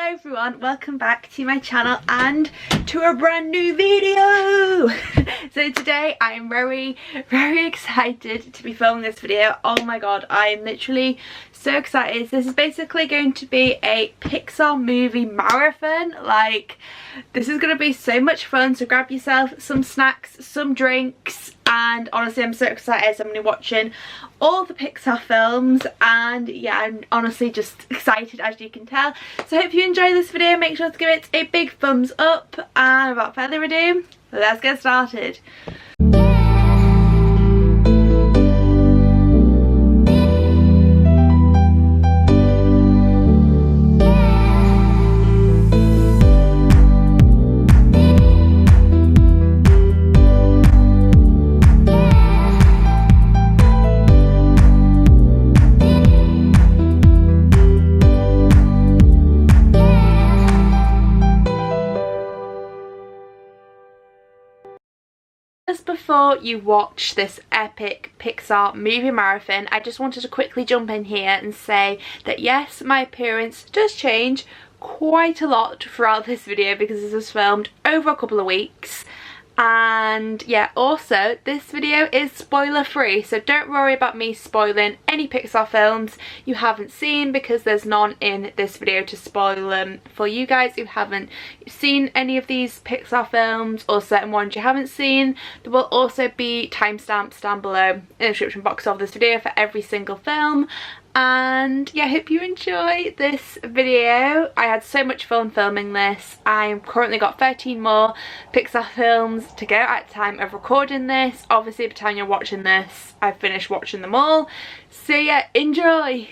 Hello everyone, welcome back to my channel and to a brand new video. So today I am very excited to be filming this video. Oh my god, I am literally so excited. This is basically going to be a Pixar movie marathon. Like, this is going to be so much fun, so grab yourself some snacks, some drinks, and honestly I'm so excited. So I'm going to be watching all the Pixar films, and yeah, I'm honestly just excited, as you can tell. So I hope you enjoy this video. Make sure to give it a big thumbs up, and without further ado, let's get started. Just before you watch this epic Pixar movie marathon, I just wanted to quickly jump in here and say that yes, my appearance does change quite a lot throughout this video because this was filmed over a couple of weeks. And yeah, also this video is spoiler free, so don't worry about me spoiling any Pixar films you haven't seen, because there's none in this video to spoil them for you guys who haven't seen any of these Pixar films, or certain ones you haven't seen. There will also be timestamps down below in the description box of this video for every single film. And yeah, I hope you enjoy this video. I had so much fun filming this. I've currently got 13 more Pixar films to go at the time of recording this. Obviously by the time you're watching this, I've finished watching them all. So yeah, enjoy!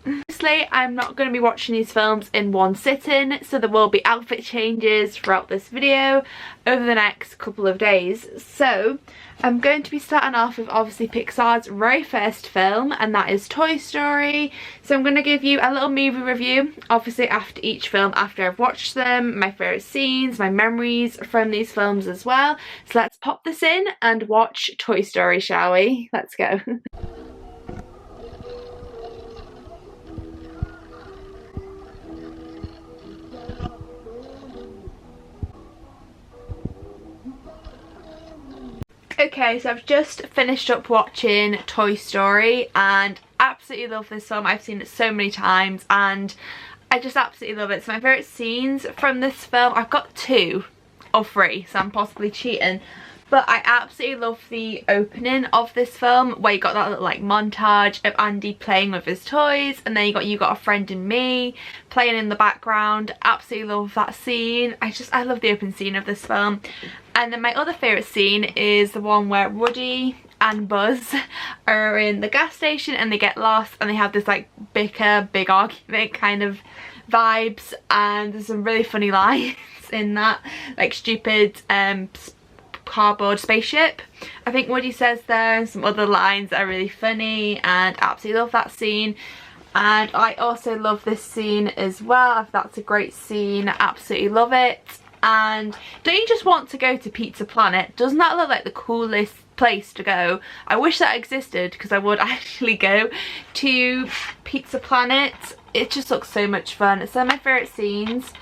Obviously, I'm not going to be watching these films in one sitting, so there will be outfit changes throughout this video over the next couple of days. So I'm going to be starting off with obviously Pixar's very first film, and that is Toy Story. So I'm going to give you a little movie review, obviously after each film, after I've watched them, my favourite scenes, my memories from these films as well. So let's pop this in and watch Toy Story, shall we? Let's go. Okay, so I've just finished up watching Toy Story and absolutely love this film. I've seen it so many times and I just absolutely love it. So my favourite scenes from this film, I've got 2 or 3, so I'm possibly cheating. But I absolutely love the opening of this film, where you got that little like montage of Andy playing with his toys, and then you got a friend in me playing in the background. Absolutely love that scene. I love the opening scene of this film. And then my other favourite scene is the one where Woody and Buzz are in the gas station and they get lost and they have this like big argument kind of vibes, and there's some really funny lines in that, like stupid cardboard spaceship, I think Woody says there, and some other lines that are really funny, and absolutely love that scene. And I also love this scene as well. That's a great scene, absolutely love it. And don't you just want to go to Pizza Planet? Doesn't that look like the coolest place to go? I wish that existed, because I would actually go to Pizza Planet. It just looks so much fun. It's some of my favourite scenes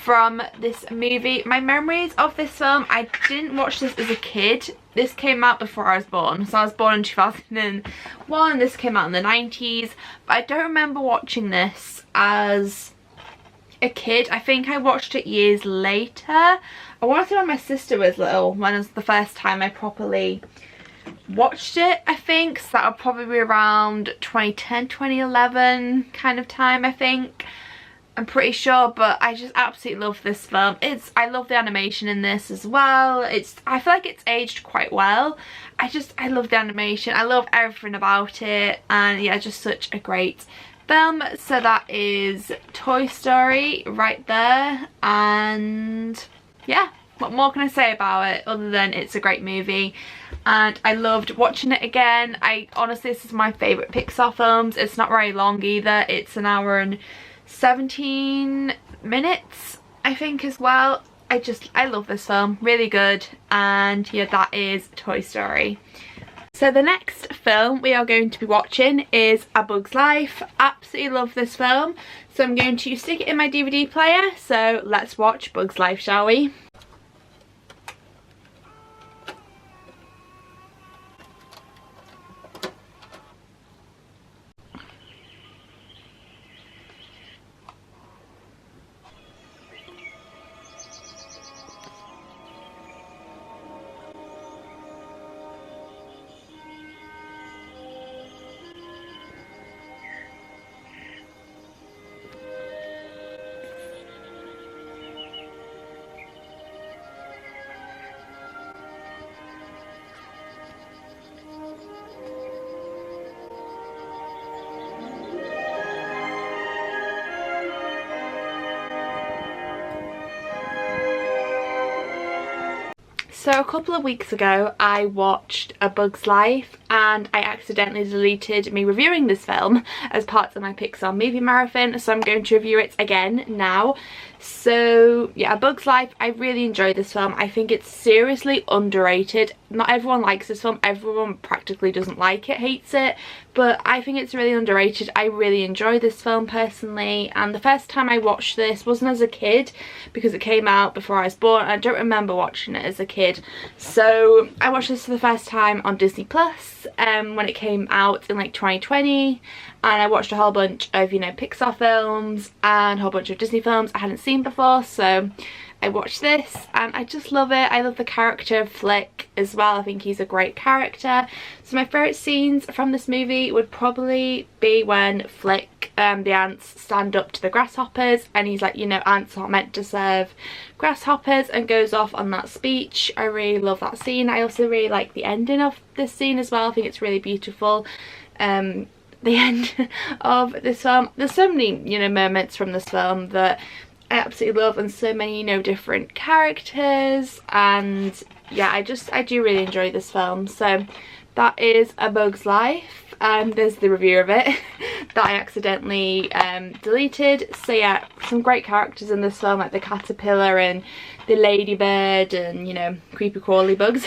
from this movie. My memories of this film, I didn't watch this as a kid. This came out before I was born. So I was born in 2001. This came out in the 90s. But I don't remember watching this as a kid. I think I watched it years later. I want to say when my sister was little, when it was the first time I properly watched it, I think. So that would probably be around 2010, 2011 kind of time, I think. I'm pretty sure, but I just absolutely love this film. I love the animation in this as well. I feel like it's aged quite well. I love the animation. I love everything about it, and yeah, just such a great film. So that is Toy Story right there, and yeah, what more can I say about it other than it's a great movie, and I loved watching it again. Honestly, this is my favourite Pixar films. It's not very long either. It's an hour and 17 minutes I think as well. I love this film, really good. And yeah, that is Toy Story. So the next film we are going to be watching is A Bug's Life. Absolutely love this film, so I'm going to stick it in my DVD player. So let's watch Bug's Life, shall we? So a couple of weeks ago I watched A Bug's Life and I accidentally deleted me reviewing this film as part of my Pixar movie marathon, so I'm going to review it again now. So yeah, A Bug's Life, I really enjoyed this film. I think it's seriously underrated. Not everyone likes this film, everyone practically doesn't like it, hates it, but I think it's really underrated. I really enjoy this film personally, and the first time I watched this wasn't as a kid because it came out before I was born. I don't remember watching it as a kid, so I watched this for the first time on Disney Plus when it came out in like 2020, and I watched a whole bunch of, you know, Pixar films and a whole bunch of Disney films I hadn't seen before, so I watched this and I just love it. I love the character of Flick as well. I think he's a great character. So my favourite scenes from this movie would probably be when Flick, the ants stand up to the grasshoppers and he's like, you know, ants aren't meant to serve grasshoppers, and goes off on that speech. I really love that scene. I also really like the ending of this scene as well. I think it's really beautiful. The end of this film, there's so many, you know, moments from this film that I absolutely love, and so many, you know, different characters, and yeah, I do really enjoy this film. So that is A Bug's Life, and there's the review of it that I accidentally deleted. So yeah, some great characters in this film, like the caterpillar and the ladybird and, you know, creepy crawly bugs.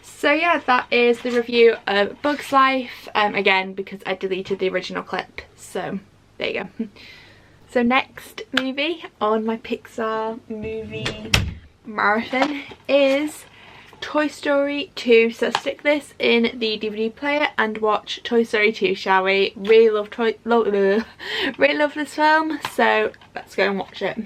So yeah, that is the review of Bug's Life, again because I deleted the original clip, so there you go. So next movie on my Pixar movie marathon is Toy Story 2. So stick this in the DVD player and watch Toy Story 2, shall we? Really love really love this film, so let's go and watch it.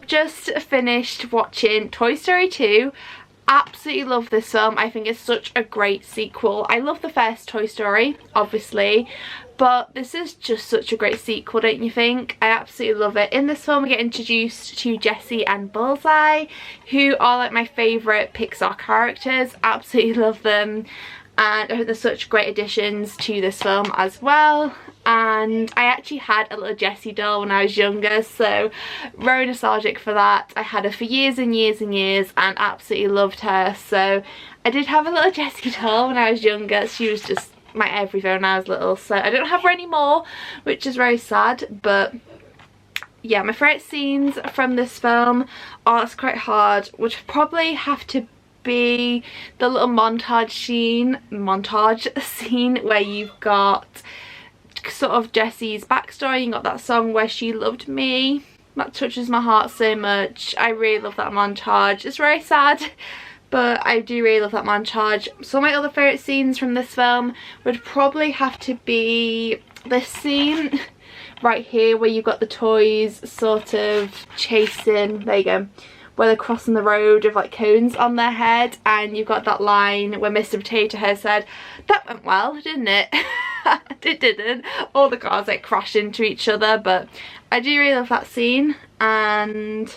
Just finished watching Toy Story 2. Absolutely love this film. I think it's such a great sequel. I love the first Toy Story, obviously, but this is just such a great sequel, don't you think? I absolutely love it. In this film we get introduced to Jessie and Bullseye, who are like my favourite Pixar characters. Absolutely love them, and I think they're such great additions to this film as well. And I actually had a little Jessie doll when I was younger, so very nostalgic for that. I had her for years and years and years and absolutely loved her. So I did have a little Jessie doll when I was younger. She was just my everything when I was little, so I don't have her anymore, which is very sad. But yeah, my favourite scenes from this film, oh, it's quite hard, would probably have to be the little montage scene where you've got sort of Jessie's backstory. You got that song Where She Loved Me, that touches my heart so much. I really love that montage. It's very sad, but I do really love that montage. So my other favourite scenes from this film would probably have to be this scene right here where you've got the toys sort of chasing, there you go, where they're crossing the road with like cones on their head, and you've got that line where Mr. Potato Head said, "That went well, didn't it?" It didn't. All the cars like crash into each other, but I do really love that scene, and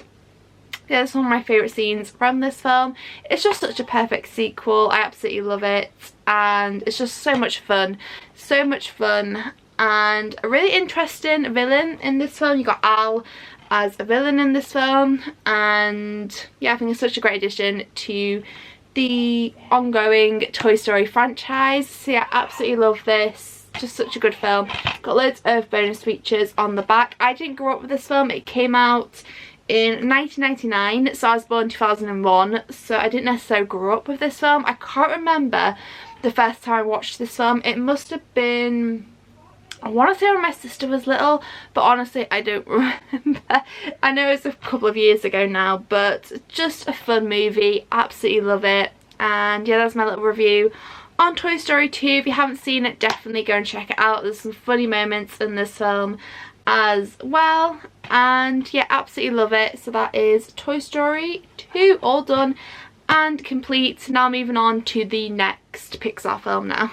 yeah, it's one of my favourite scenes from this film. It's just such a perfect sequel. I absolutely love it, and it's just so much fun. So much fun, and a really interesting villain in this film. You got Al as a villain in this film, and yeah, I think it's such a great addition to the ongoing Toy Story franchise. So yeah, absolutely love this. Just such a good film. Got loads of bonus features on the back. I didn't grow up with this film. It came out in 1999, so I was born in 2001, so I didn't necessarily grow up with this film. I can't remember the first time I watched this film. It must have been, I want to say when my sister was little, but honestly I don't remember. I know it's a couple of years ago now, but just a fun movie. Absolutely love it. And yeah, that's my little review on Toy Story 2. If you haven't seen it, definitely go and check it out. There's some funny moments in this film as well, and yeah, absolutely love it. So that is Toy Story 2 all done and complete. Now moving on to the next Pixar film now.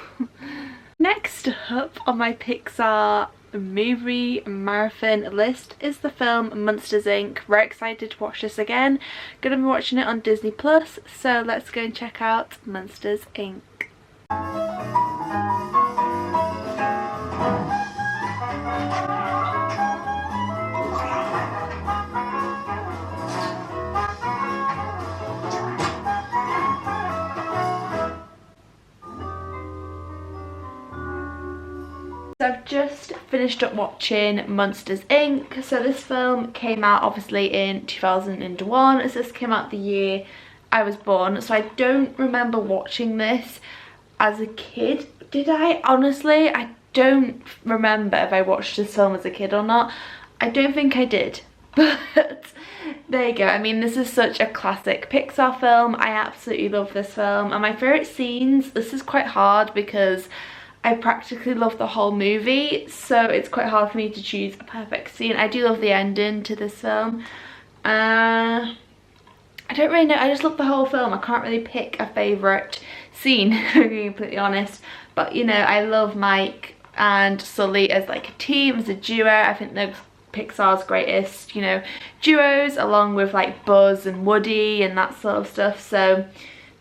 Next up on my Pixar movie marathon list is the film Monsters Inc. Very excited to watch this again. Gonna be watching it on Disney Plus, so let's go and check out Monsters Inc. So I've just finished up watching Monsters Inc. So this film came out obviously in 2001, so this came out the year I was born. So I don't remember watching this as a kid. Did I? Honestly, I don't remember if I watched this film as a kid or not. I don't think I did, but there you go. I mean, this is such a classic Pixar film. I absolutely love this film, and my favourite scenes, this is quite hard because I practically love the whole movie, so it's quite hard for me to choose a perfect scene. I do love the ending to this film. I don't really know, I just love the whole film. I can't really pick a favourite scene, to be completely honest, but you know, I love Mike and Sully as like a team, as a duo. I think they're Pixar's greatest, you know, duos, along with like Buzz and Woody and that sort of stuff. So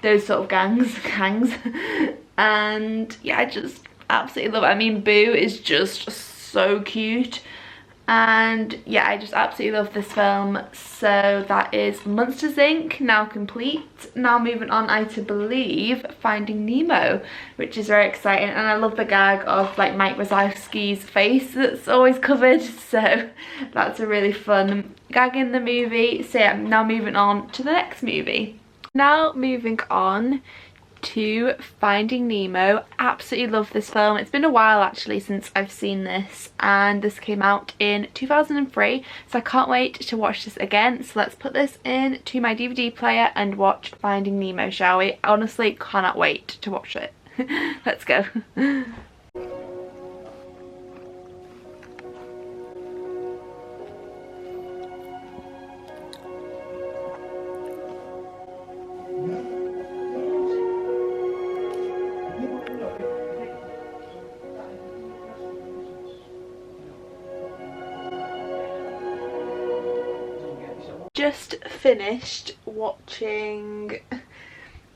those sort of gangs and yeah, I just absolutely love it. I mean, Boo is just so cute, and yeah, I just absolutely love this film. So that is Monsters Inc. now complete. Now moving on, I to believe Finding Nemo, which is very exciting, and I love the gag of like Mike Wazowski's face that's always covered, so that's a really fun gag in the movie. So yeah, now moving on to the next movie. Now moving on to Finding Nemo. Absolutely love this film. It's been a while actually since I've seen this, and this came out in 2003, so I can't wait to watch this again. So let's put this in to my DVD player and watch Finding Nemo, shall we? I honestly cannot wait to watch it. Let's go. Just finished watching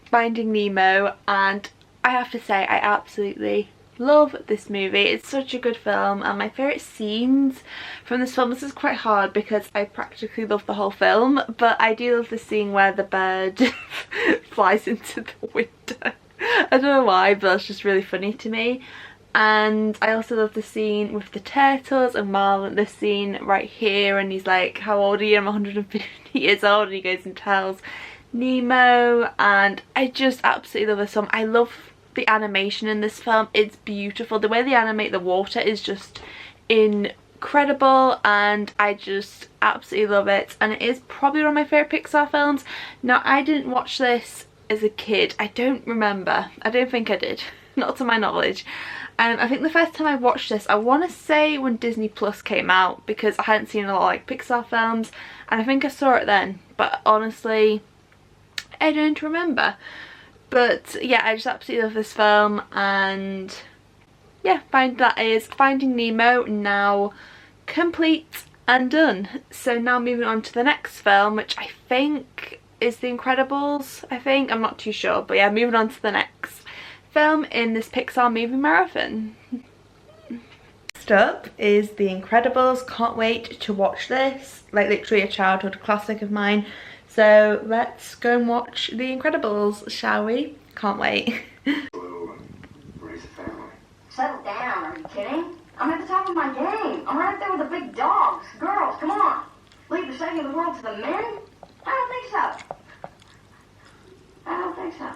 Finding Nemo, and I have to say I absolutely love this movie. It's such a good film, and my favourite scenes from this film, this is quite hard because I practically love the whole film, but I do love the scene where the bird flies into the window. I don't know why, but that's just really funny to me. And I also love the scene with the turtles and Marlon, this scene right here, and he's like, how old are you? I'm 150 years old, and he goes and tells Nemo, and I just absolutely love this film. I love the animation in this film. It's beautiful. The way they animate the water is just incredible, and I just absolutely love it, and it is probably one of my favourite Pixar films. Now, I didn't watch this as a kid. I don't remember. I don't think I did. Not to my knowledge. I think the first time I watched this, I want to say when Disney Plus came out, because I hadn't seen a lot of like Pixar films, and I think I saw it then, but honestly I don't remember. But yeah, I just absolutely love this film, and yeah, that is Finding Nemo now complete and done. So now moving on to the next film, which I think is The Incredibles, I'm not too sure, but yeah, moving on to the next film in this Pixar movie marathon. Next up is The Incredibles. Can't wait to watch this, like literally a childhood classic of mine. So let's go and watch The Incredibles, shall we? Can't wait. Settle down, are you kidding? I'm at the top of my game. I'm right up there with the big dogs. Girls, come on. Leave the saving of the world to the men? I don't think so. I don't think so.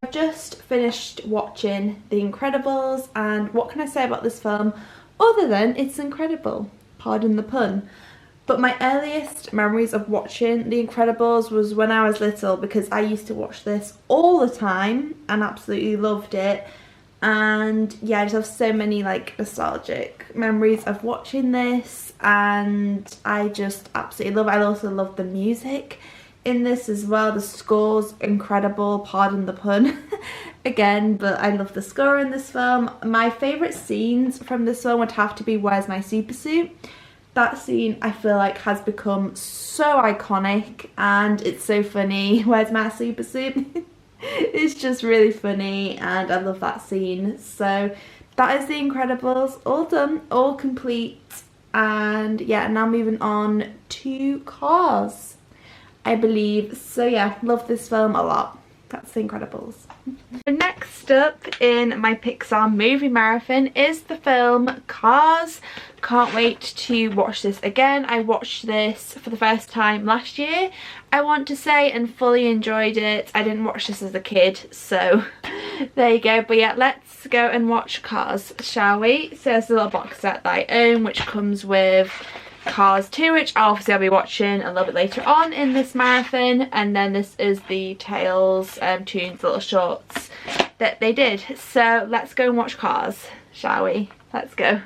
I've just finished watching The Incredibles, and what can I say about this film other than it's incredible? Pardon the pun. But my earliest memories of watching The Incredibles was when I was little, because I used to watch this all the time and absolutely loved it. And yeah, I just have so many like nostalgic memories of watching this, and I just absolutely love it. I also love the music in this as well. The score's incredible, pardon the pun again, but I love the score in this film. My favourite scenes from this film would have to be Where's My Super Suit? That scene I feel like has become so iconic, and it's so funny. Where's my super suit? It's just really funny, and I love that scene. So that is The Incredibles, all done, all complete. And yeah, now moving on to Cars, I believe. So yeah, love this film a lot. That's The Incredibles. Next up in my Pixar movie marathon is the film Cars. Can't wait to watch this again. I watched this for the first time last year, I want to say, and fully enjoyed it. I didn't watch this as a kid, so there you go. But yeah, let's go and watch Cars, shall we? So there's a little box set that I own, which comes with Cars 2, which obviously I'll be watching a little bit later on in this marathon, and then this is the Tales, Tunes, little shorts that they did. So let's go and watch Cars, shall we? Let's go.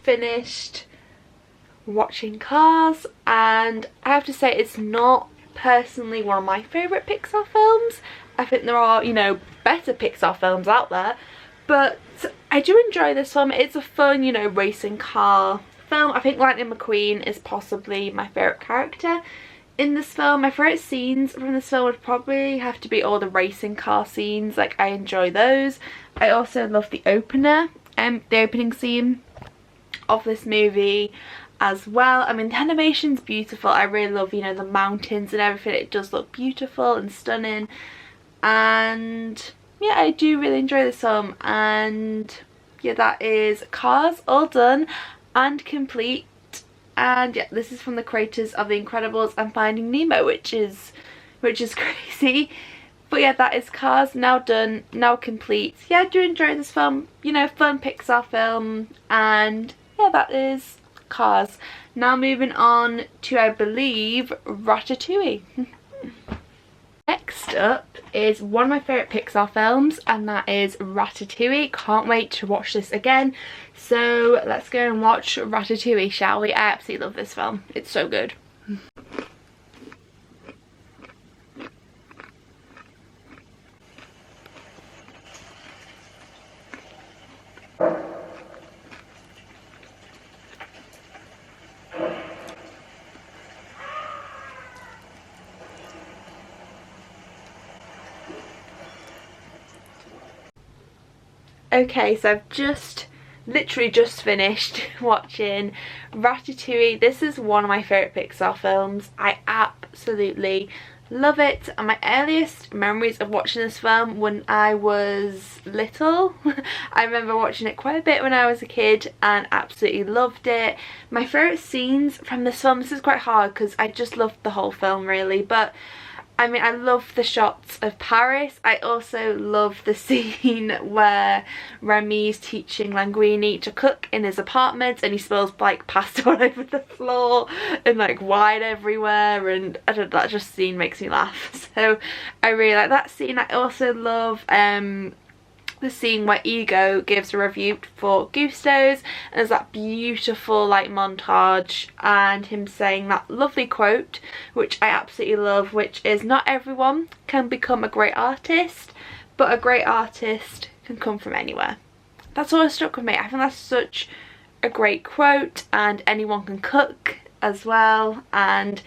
Finished watching Cars, and I have to say it's not personally one of my favourite Pixar films. I think there are, you know, better Pixar films out there, but I do enjoy this film. It's a fun, you know, racing car film. I think Lightning McQueen is possibly my favourite character in this film. My favourite scenes from this film would probably have to be all the racing car scenes. Like, I enjoy those. I also love the opener, the opening scene of this movie as well. I mean, the animation's beautiful. I really love, you know, the mountains and everything. It does look beautiful and stunning, and yeah, I do really enjoy this film. And yeah, that is Cars, all done and complete. And yeah, this is from the creators of The Incredibles and Finding Nemo, which is crazy. But yeah, that is Cars, now done, now complete. Yeah, I do enjoy this film, you know, fun Pixar film. And yeah, that is Cars. Now moving on to, I believe, Ratatouille. Next up is one of my favourite Pixar films, and that is Ratatouille. Can't wait to watch this again. So let's go and watch Ratatouille, shall we? I absolutely love this film. It's so good. Okay, so I've literally just finished watching Ratatouille. This is one of my favourite Pixar films. I absolutely Love it. And my earliest memories of watching this film when I was little. I remember watching it quite a bit when I was a kid and absolutely loved it. My favourite scenes from this film, this is quite hard because I just loved the whole film really, but I mean, I love the shots of Paris. I also love the scene where Remy's teaching Linguini to cook in his apartment and he spills like pasta all over the floor and like wine everywhere, and I don't know, that just scene makes me laugh. So I really like that scene. I also love the scene where Ego gives a review for Gusto's, and there's that beautiful like montage and him saying that lovely quote which I absolutely love, which is, not everyone can become a great artist, but a great artist can come from anywhere. That's always stuck with me. I think that's such a great quote, and anyone can cook as well. And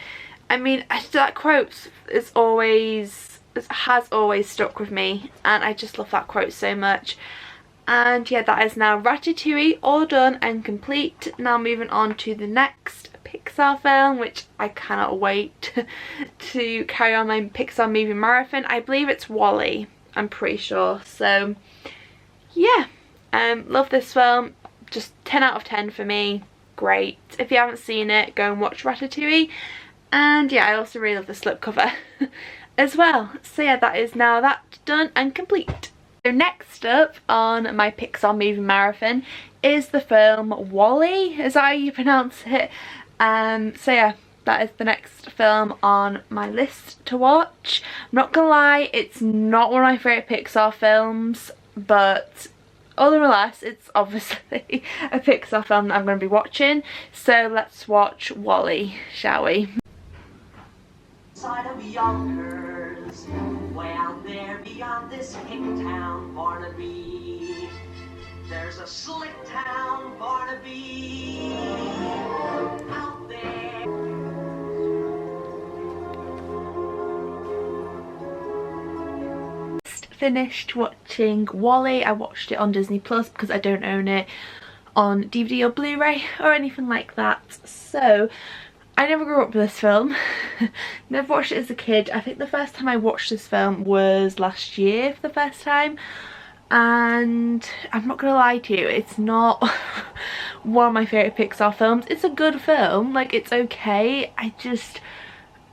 I mean, that quote is always, it has always stuck with me, and I just love that quote so much. And yeah, that is now Ratatouille all done and complete. Now moving on to the next Pixar film, which I cannot wait to carry on my Pixar movie marathon. I believe it's WALL-E, I'm pretty sure. So yeah, love this film, just 10 out of 10 for me. Great. If you haven't seen it, go and watch Ratatouille. And yeah, I also really love the slipcover as well. So yeah, that is now that done and complete. So next up on my Pixar movie marathon is the film WALL-E, is that how you pronounce it? So yeah, that is the next film on my list to watch. I'm not gonna lie, it's not one of my favourite Pixar films, but other than less, it's obviously a Pixar film that I'm going to be watching. So let's watch WALL-E, shall we? Side of Yonkers, way out there beyond this hick town, Barnaby. There's a slick town, Barnaby, out there. Just finished watching WALL-E. I watched it on Disney Plus because I don't own it on DVD or Blu-ray or anything like that. So I never grew up with this film. Never watched it as a kid. I think the first time I watched this film was last year for the first time, and I'm not gonna lie to you, it's not one of my favourite Pixar films. It's a good film, like it's okay,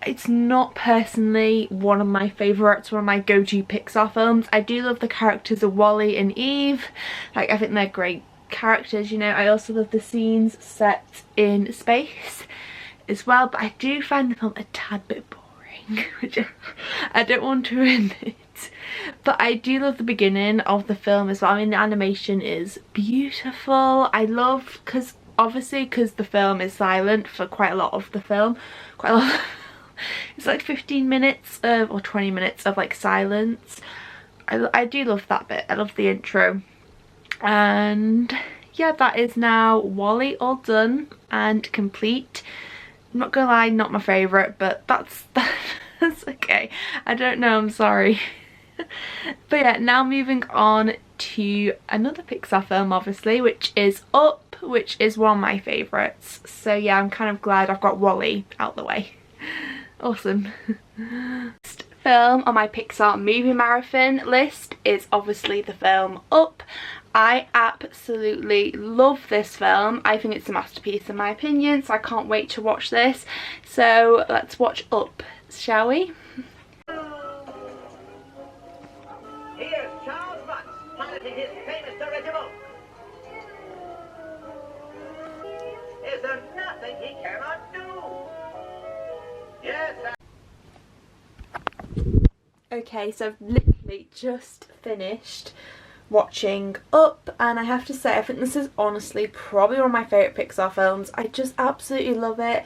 it's not personally one of my favourites, one of my go-to Pixar films. I do love the characters of WALL-E and Eve, like I think they're great characters, you know. I also love the scenes set in space as well, but I do find the film a tad bit boring, which I don't want to admit. But I do love the beginning of the film as well. I mean, the animation is beautiful. I love, because the film is silent for quite a lot of the film. It's like 15 minutes of, or 20 minutes of like silence. I do love that bit. I love the intro. And yeah, that is now WALL-E all done and complete. I'm not gonna lie, not my favourite, but that's okay. I don't know, I'm sorry. But yeah, now moving on to another Pixar film, obviously, which is Up, which is one of my favourites. So yeah, I'm kind of glad I've got WALL-E out the way. Awesome. Next film on my Pixar movie marathon list is obviously the film Up. I absolutely love this film. I think it's a masterpiece in my opinion, so I can't wait to watch this. So let's watch Up, shall we? Here's Charles Butts piloting his famous dirigible. Is there nothing he cannot do? Yes, sir. Okay, so I've literally just finished watching Up, and I have to say I think this is honestly probably one of my favourite Pixar films. I just absolutely love it,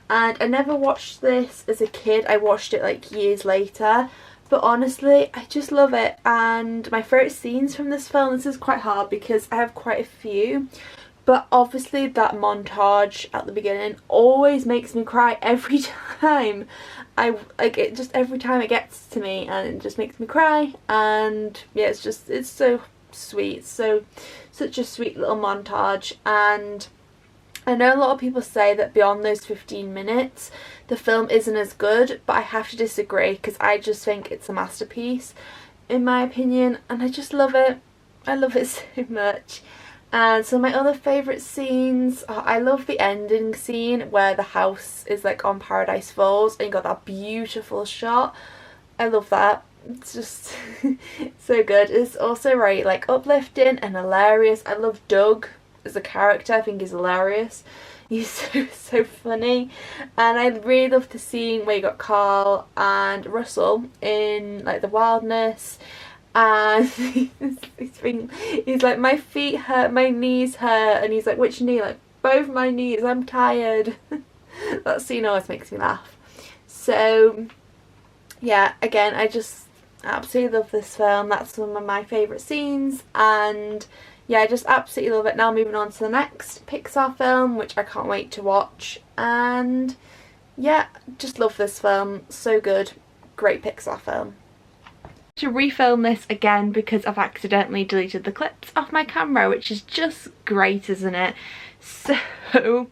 and I never watched this as a kid. I watched it like years later, but honestly I just love it. And my favourite scenes from this film, this is quite hard because I have quite a few, but obviously that montage at the beginning always makes me cry every time. I like it, just every time it gets to me, and it just makes me cry. And yeah, it's so sweet, such a sweet little montage. And I know a lot of people say that beyond those 15 minutes the film isn't as good, but I have to disagree because I just think it's a masterpiece in my opinion, and I just love it. I love it so much. And so my other favourite scenes, I love the ending scene where the house is like on Paradise Falls and you got that beautiful shot. I love that. It's just so good. It's also very like uplifting and hilarious. I love Doug as a character. I think he's hilarious. He's so funny. And I really love the scene where you got Carl and Russell in like the wilderness, and he's like, my feet hurt, my knees hurt, and he's like, which knee? Like, both my knees, I'm tired. That scene always makes me laugh. So yeah, again, I just absolutely love this film. That's one of my favourite scenes, and yeah, I just absolutely love it. Now moving on to the next Pixar film, which I can't wait to watch, and yeah, just love this film. So good. Great Pixar film. To refilm this again because I've accidentally deleted the clips off my camera, which is just great, isn't it? So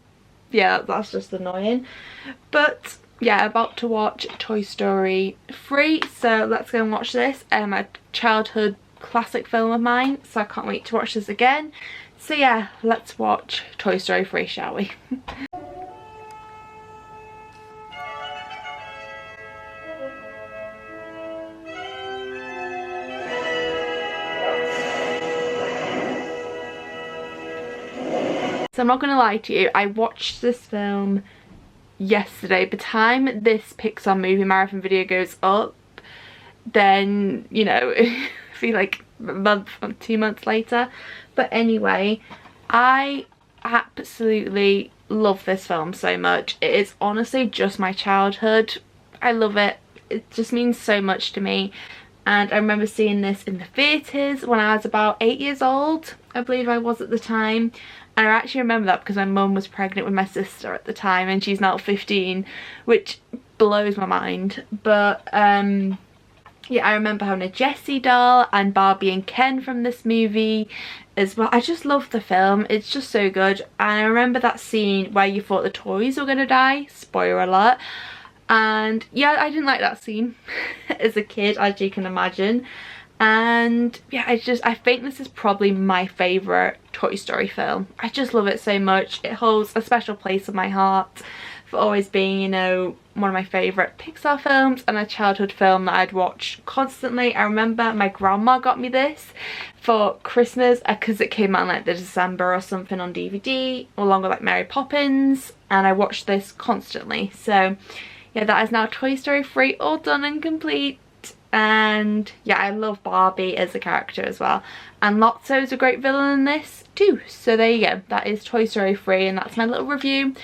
yeah, that's just annoying. But yeah, about to watch Toy Story 3, so let's go and watch this. A childhood classic film of mine, so I can't wait to watch this again. So yeah, let's watch Toy Story 3, shall we? So I'm not going to lie to you, I watched this film yesterday. By the time this Pixar movie marathon video goes up, then, you know, I feel like a month or 2 months later. But anyway, I absolutely love this film so much. It is honestly just my childhood. I love it. It just means so much to me. And I remember seeing this in the theatres when I was about 8 years old, I believe I was at the time. And I actually remember that because my mum was pregnant with my sister at the time and she's now 15, which blows my mind. But yeah, I remember having a Jessie doll and Barbie and Ken from this movie as well. I just love the film. It's just so good. And I remember that scene where you thought the toys were going to die. Spoiler alert. And yeah, I didn't like that scene as a kid, as you can imagine. And yeah, I think this is probably my favourite Toy Story film. I just love it so much. It holds a special place in my heart for always being, you know, one of my favourite Pixar films and a childhood film that I'd watch constantly. I remember my grandma got me this for Christmas because it came out in like the December or something on DVD, along with like Mary Poppins, and I watched this constantly. So yeah, that is now Toy Story 3 all done and complete. And yeah, I love Barbie as a character as well, and Lotso is a great villain in this too. So there you go, that is Toy Story 3, and that's my little review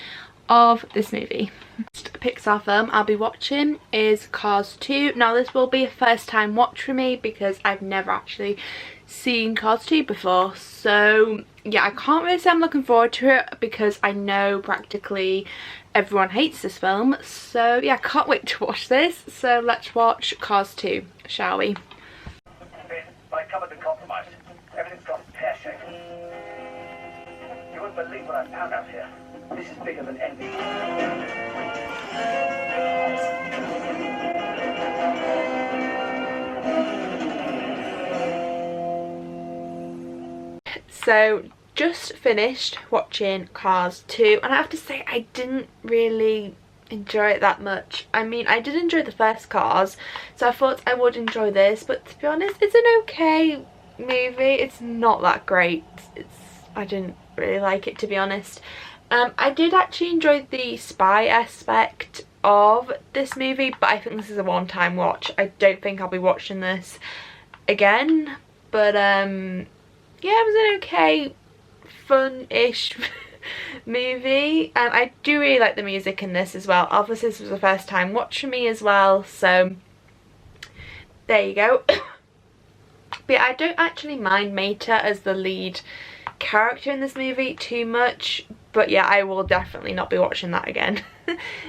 of this movie. Next Pixar film I'll be watching is Cars 2. Now this will be a first time watch for me because I've never actually seen Cars 2 before. So yeah, I can't really say I'm looking forward to it because I know practically everyone hates this film. So yeah, can't wait to watch this. So let's watch Cars 2, shall we? I covered the compromise. Everything's gone pear-shaped. You wouldn't believe what I found out here. This is bigger than envy. So just finished watching Cars 2, and I have to say I didn't really enjoy it that much. I mean, I did enjoy the first Cars, so I thought I would enjoy this, but to be honest, it's an okay movie. It's not that great. I didn't really like it, to be honest. I did actually enjoy the spy aspect of this movie, but I think this is a one-time watch. I don't think I'll be watching this again, but yeah, it was an okay, fun-ish movie. I do really like the music in this as well. Obviously this was the first time watch for me as well, so there you go. But yeah, I don't actually mind Mater as the lead character in this movie too much, but yeah, I will definitely not be watching that again.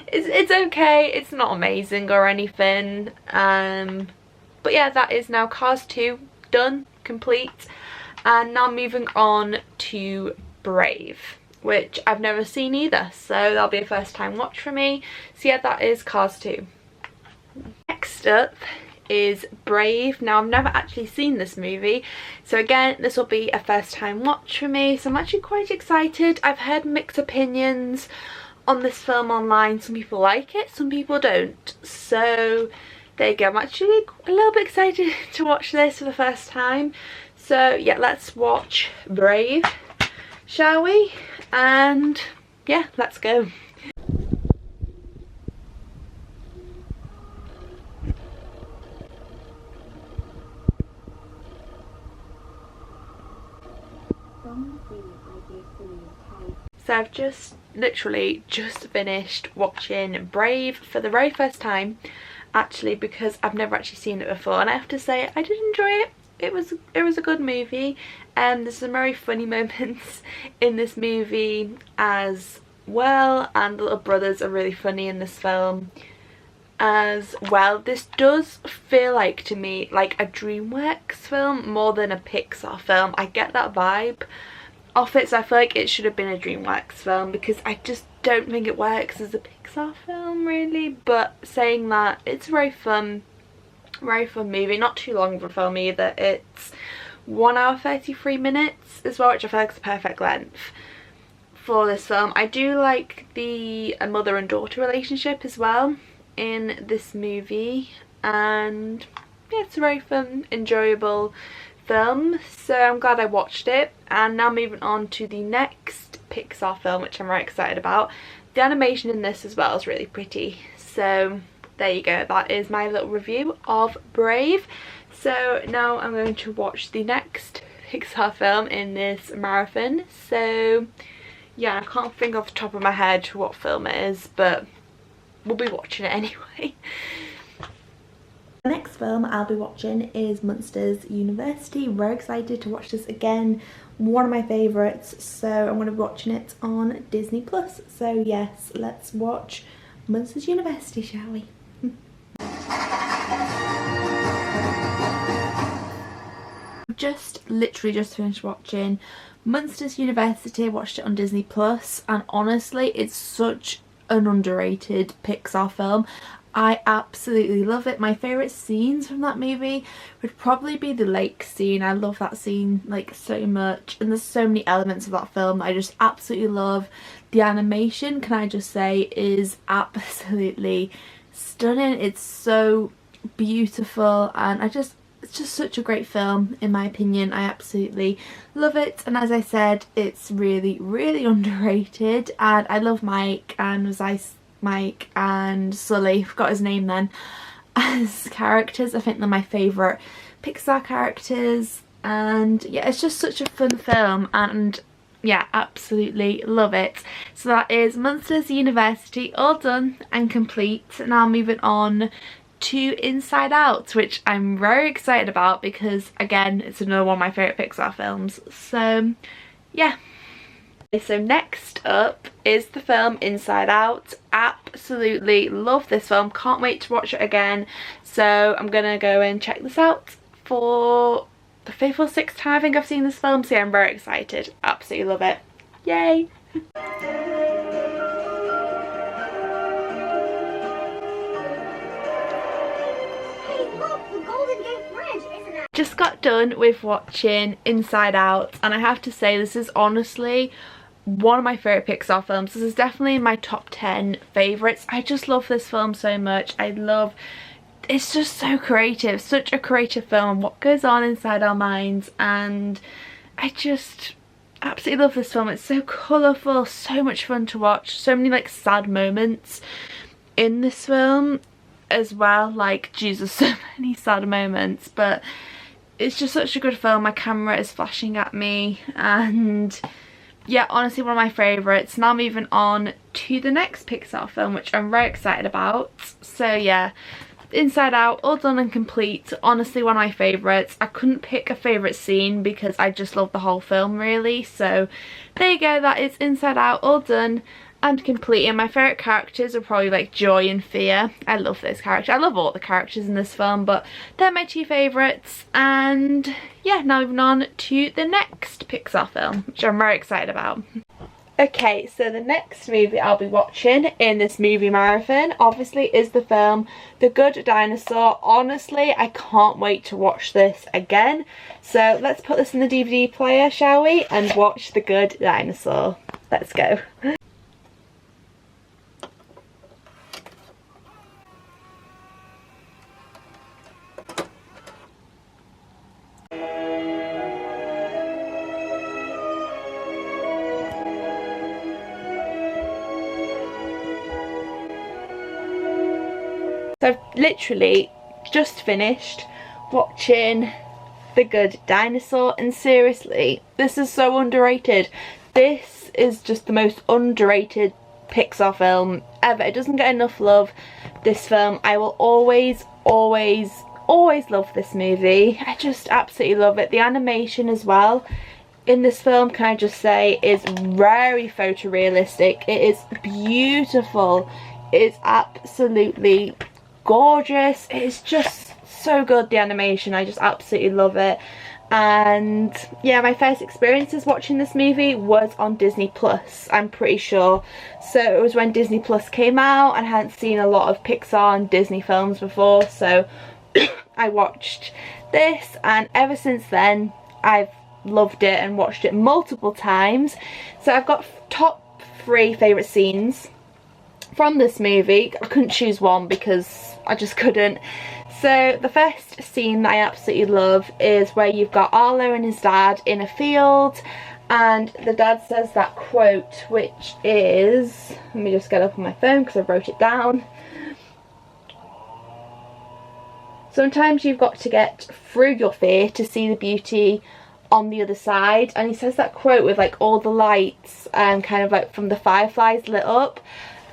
It's okay, it's not amazing or anything, but yeah, that is now Cars 2 done, complete. And now moving on to Brave. which I've never seen either, so that'll be a first time watch for me. So yeah, that is Cars 2. Next up is Brave. Now I've never actually seen this movie, so again this will be a first time watch for me, so I'm actually quite excited. I've heard mixed opinions on this film online. Some people like it, some people don't, so there you go. I'm actually a little bit excited to watch this for the first time. So yeah, let's watch Brave, shall we? And yeah, let's go. So I've literally just finished watching Brave for the very first time, actually, because I've never actually seen it before, and I have to say I did enjoy it. It was a good movie, and there's some very funny moments in this movie as well, and the little brothers are really funny in this film as well. This does feel like, to me, like a DreamWorks film more than a Pixar film. I get that vibe off it, so I feel like it should have been a DreamWorks film, because I just don't think it works as a Pixar film really. But saying that, it's a very fun movie, not too long of a film either. It's 1 hour 33 minutes as well, which I feel like is the perfect length for this film. I do like the mother and daughter relationship as well in this movie, and yeah, it's a very fun, enjoyable film, so I'm glad I watched it. And now moving on to the next Pixar film, which I'm very excited about. The animation in this as well is really pretty, so there you go, that is my little review of Brave. So now I'm going to watch the next Pixar film in this marathon. So yeah, I can't think off the top of my head what film it is, but we'll be watching it anyway. The next film I'll be watching is Monsters University. Very excited to watch this again. One of my favourites, so I'm going to be watching it on Disney Plus. So yes, let's watch Monsters University, shall we? Literally just finished watching Monsters University. I watched it on Disney Plus, and honestly it's such an underrated Pixar film. I absolutely love it. My favourite scenes from that movie would probably be the lake scene. I love that scene like so much, and there's so many elements of that film that I just absolutely love. The animation, can I just say, is absolutely stunning. It's so beautiful, and it's just such a great film in my opinion. I absolutely love it, and as I said, it's really underrated. And I love Mike and Sully, forgot his name then, as characters. I think they're my favourite Pixar characters, and yeah, it's just such a fun film, and yeah, absolutely love it. So that is Monsters University, all done and complete. Now moving on to Inside Out, which I'm very excited about because again, it's another one of my favourite Pixar films. So yeah. So next up is the film Inside Out. Absolutely love this film, can't wait to watch it again. So I'm gonna go and check this out for the 5th or 6th time I think I've seen this film, so yeah, I'm very excited. Absolutely love it. Yay! Just got done with watching Inside Out, and I have to say this is honestly one of my favourite Pixar films. This is definitely in my top 10 favourites. I just love this film so much. It's just so creative, such a creative film, what goes on inside our minds, and I just absolutely love this film. It's so colourful, so much fun to watch, so many like sad moments in this film as well, like Jesus, so many sad moments, but it's just such a good film. My camera is flashing at me, and yeah, honestly one of my favourites. Now moving on to the next Pixar film, which I'm very excited about. So yeah, Inside Out, all done and complete. Honestly one of my favourites. I couldn't pick a favourite scene because I just love the whole film really. So there you go, that is Inside Out, all done and complete. And my favourite characters are probably like Joy and Fear. I love those characters. I love all the characters in this film, but they're my two favourites. And yeah, now moving on to the next Pixar film, which I'm very excited about. Okay, so the next movie I'll be watching in this movie marathon obviously is the film The Good Dinosaur. Honestly, I can't wait to watch this again. So let's put this in the DVD player, shall we? And watch The Good Dinosaur. Let's go. So I've literally just finished watching The Good Dinosaur, and seriously, this is so underrated. This is just the most underrated Pixar film ever. It doesn't get enough love, this film. I will always love this movie. I just absolutely love it. The animation as well in this film, can I just say, is very photorealistic. It is beautiful. It's absolutely gorgeous. It's just so good, the animation. I just absolutely love it. And yeah, my first experiences watching this movie was on Disney Plus, I'm pretty sure. So it was when Disney Plus came out, and I hadn't seen a lot of Pixar and Disney films before, so I watched this, and ever since then I've loved it and watched it multiple times. So I've got top 3 favourite scenes from this movie. I couldn't choose one because I just couldn't. So the first scene that I absolutely love is where you've got Arlo and his dad in a field, and the dad says that quote, which is, let me just get up on my phone because I wrote it down. Sometimes you've got to get through your fear to see the beauty on the other side. And he says that quote with like all the lights kind of like from the fireflies lit up,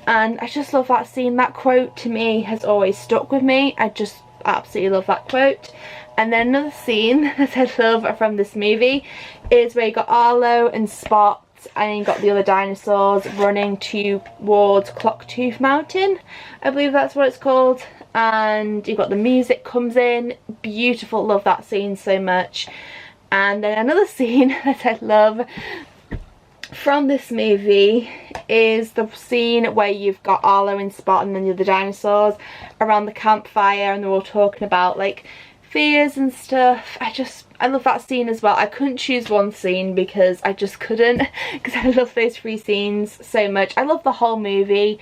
and I just love that scene. That quote to me has always stuck with me. I just absolutely love that quote. And then another scene that I love from this movie is where you got Arlo and Spot, and you got the other dinosaurs running towards Clocktooth Mountain, I believe that's what it's called, and you've got the music comes in. Beautiful, love that scene so much. And then another scene that I love from this movie is the scene where you've got Arlo and Spot and then the other dinosaurs around the campfire, and they're all talking about like fears and stuff. I love that scene as well. I couldn't choose one scene because I just couldn't, because I love those 3 scenes so much. I love the whole movie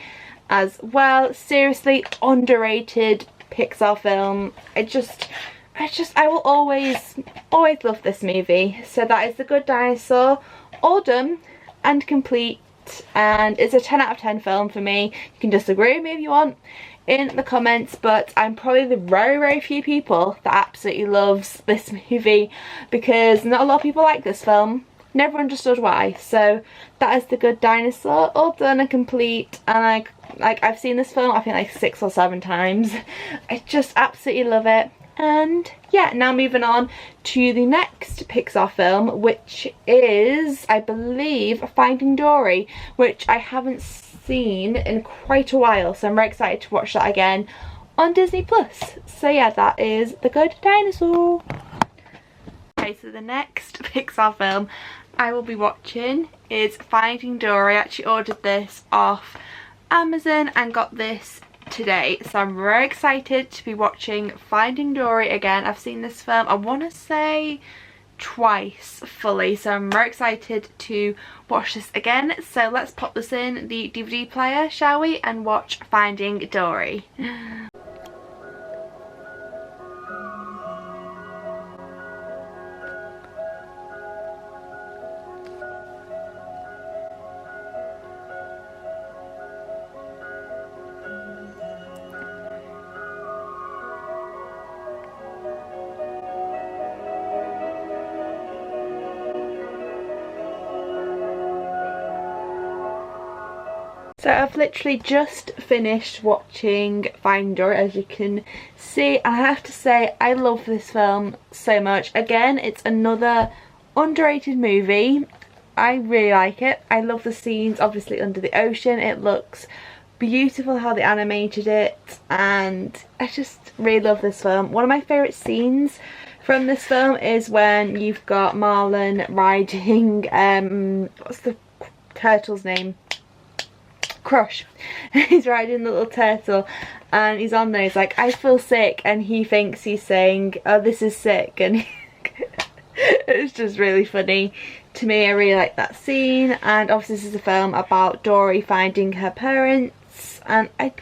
as well. Seriously, underrated Pixar film. I will always love this movie. So that is The Good Dinosaur, all done and complete, and it's a 10 out of 10 film for me. You can disagree with me if you want in the comments, but I'm probably the very few people that absolutely loves this movie, because not a lot of people like this film. Never understood why. So that is The Good Dinosaur, all done and complete, and I've seen this film I think like 6 or 7 times. I just absolutely love it. And yeah, now moving on to the next Pixar film, which is, I believe, Finding Dory, which I haven't seen in quite a while, so I'm very excited to watch that again on Disney Plus. So yeah, that is The Good Dinosaur. Okay, so the next Pixar film I will be watching is Finding Dory. I actually ordered this off Amazon and got this today, so I'm very excited to be watching Finding Dory again. I've seen this film, I want to say twice fully, so I'm very excited to watch this again. So let's pop this in the DVD player, shall we, and watch Finding Dory. So I've literally just finished watching Finding Dory, as you can see, and I have to say I love this film so much. Again, it's another underrated movie. I really like it. I love the scenes obviously under the ocean. It looks beautiful how they animated it, and I just really love this film. One of my favourite scenes from this film is when you've got Marlon riding what's the turtle's name? Crush. He's riding the little turtle and he's on there, he's like, I feel sick, and he thinks he's saying, oh, this is sick, and it's just really funny to me. I really like that scene. And obviously this is a film about Dory finding her parents, and I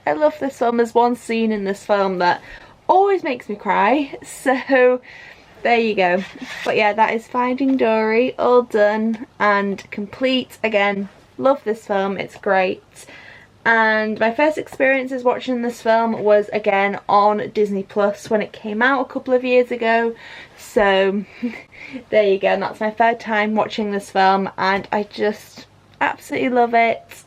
love this film. There's one scene in this film that always makes me cry, so there you go. But yeah, that is Finding Dory, all done and complete. Again, love this film, it's great. And my first experiences watching this film was again on Disney Plus when it came out a couple of years ago. So there you go, and that's my third time watching this film and I just absolutely love it.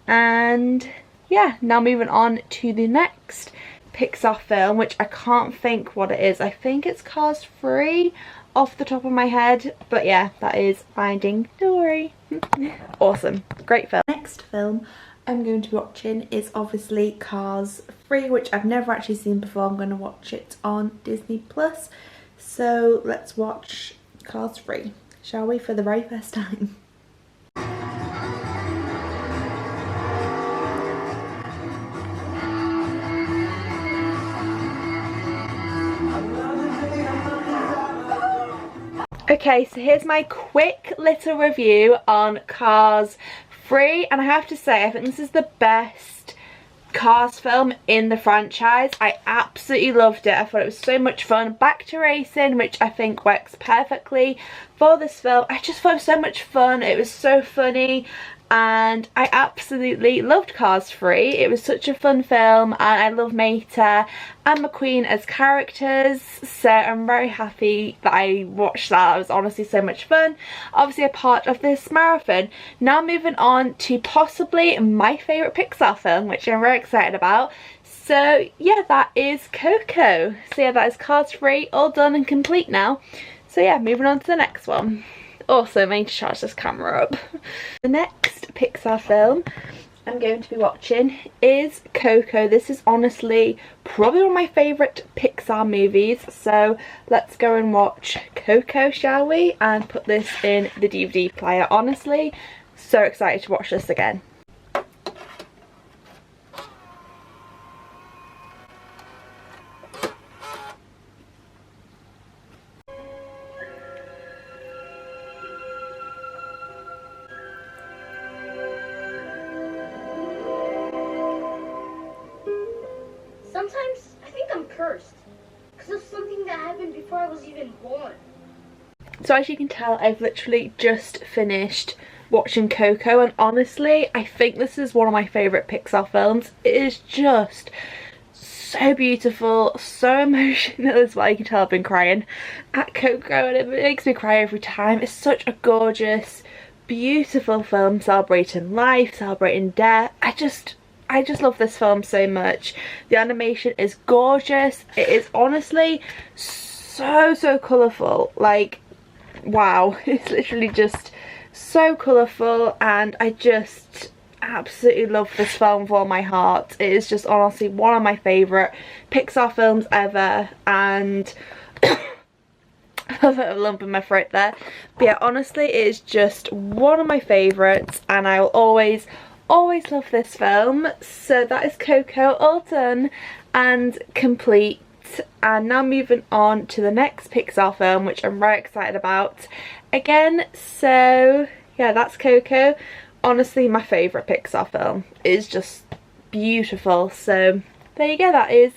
And yeah, now moving on to the next Pixar film, which I can't think what it is. I think it's Cars 3 off the top of my head, but yeah, that is Finding Dory. Awesome, great film. Next film I'm going to be watching is obviously Cars 3, which I've never actually seen before. I'm going to watch it on Disney Plus. So let's watch Cars 3, shall we, for the very first time. Okay, so here's my quick little review on Cars 3, and I have to say I think this is the best Cars film in the franchise. I absolutely loved it. I thought it was so much fun. Back to racing, which I think works perfectly for this film. I just thought it was so much fun. It was so funny and I absolutely loved Cars 3. It was such a fun film and I love Mater and McQueen as characters, so I'm very happy that I watched that. It was honestly so much fun. Obviously a part of this marathon. Now moving on to possibly my favourite Pixar film, which I'm very excited about. So yeah, that is Coco. So yeah, that is Cars 3, all done and complete now. So yeah, moving on to the next one. Also, I need to charge this camera up. The next Pixar film I'm going to be watching is Coco. This is honestly probably one of my favourite Pixar movies. So let's go and watch Coco, shall we? And put this in the DVD player. Honestly, so excited to watch this again. Sometimes I think I'm cursed because of something that happened before I was even born. So as you can tell, I've literally just finished watching Coco, and honestly I think this is one of my favourite Pixar films. It is just so beautiful, so emotional as well. You can tell I've been crying at Coco and it makes me cry every time. It's such a gorgeous, beautiful film celebrating life, celebrating death. I just love this film so much. The animation is gorgeous. It is honestly so colourful. Like, wow. It's literally just so colourful and I just absolutely love this film with all my heart. It is just honestly one of my favourite Pixar films ever, and I have a lump in my throat there. But yeah, honestly it is just one of my favourites and I will always love this film. So that is Coco, all done and complete. And now moving on to the next Pixar film, which I'm very excited about again. So yeah, that's Coco. Honestly my favourite Pixar film. It is just beautiful. So there you go, that is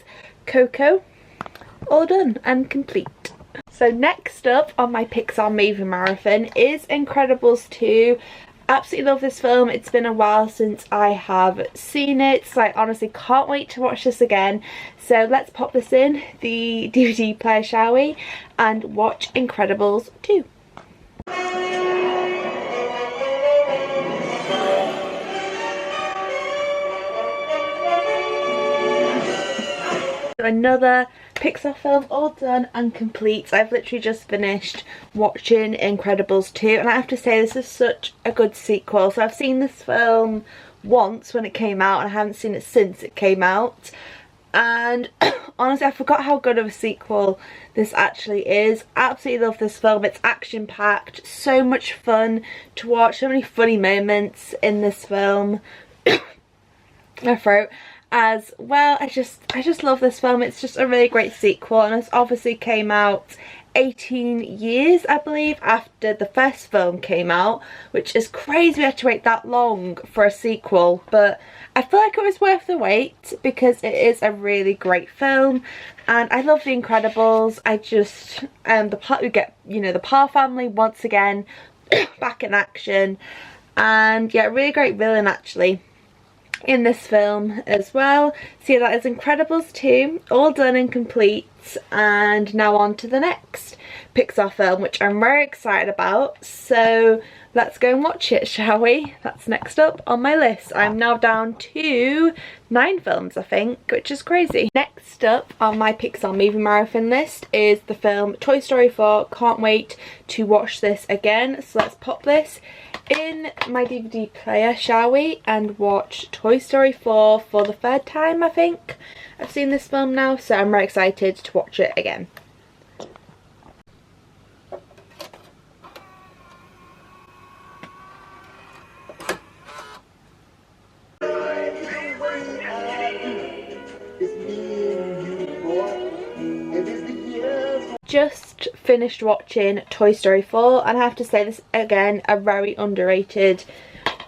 Coco, all done and complete. So next up on my Pixar movie marathon is Incredibles 2. Absolutely love this film. It's been a while since I have seen it, so I honestly can't wait to watch this again. So let's pop this in the DVD player, shall we, and watch Incredibles 2. Another Pixar film all done and complete. I've literally just finished watching Incredibles 2 and I have to say this is such a good sequel. So I've seen this film once when it came out and I haven't seen it since it came out, and honestly I forgot how good of a sequel this actually is. Absolutely love this film. It's action packed, so much fun to watch, so many funny moments in this film. My throat. As well, I just love this film. It's just a really great sequel, and it's obviously came out 18 years I believe after the first film came out, which is crazy we had to wait that long for a sequel, but I feel like it was worth the wait because it is a really great film. And I love The Incredibles. I just the part we get, you know, the Parr family once again back in action, and yeah, really great villain actually in this film as well. So yeah, that is Incredibles 2 all done and complete, and now on to the next Pixar film, which I'm very excited about. So let's go and watch it, shall we? That's next up on my list. I'm now down to 9 films I think, which is crazy. Next up on my Pixar movie marathon list is the film Toy Story 4. Can't wait to watch this again, so let's pop this in my DVD player, shall we, and watch Toy Story 4 for the 3rd time I think. I've seen this film now, so I'm very excited to watch it again. Just finished watching Toy Story 4, and I have to say this again, a very underrated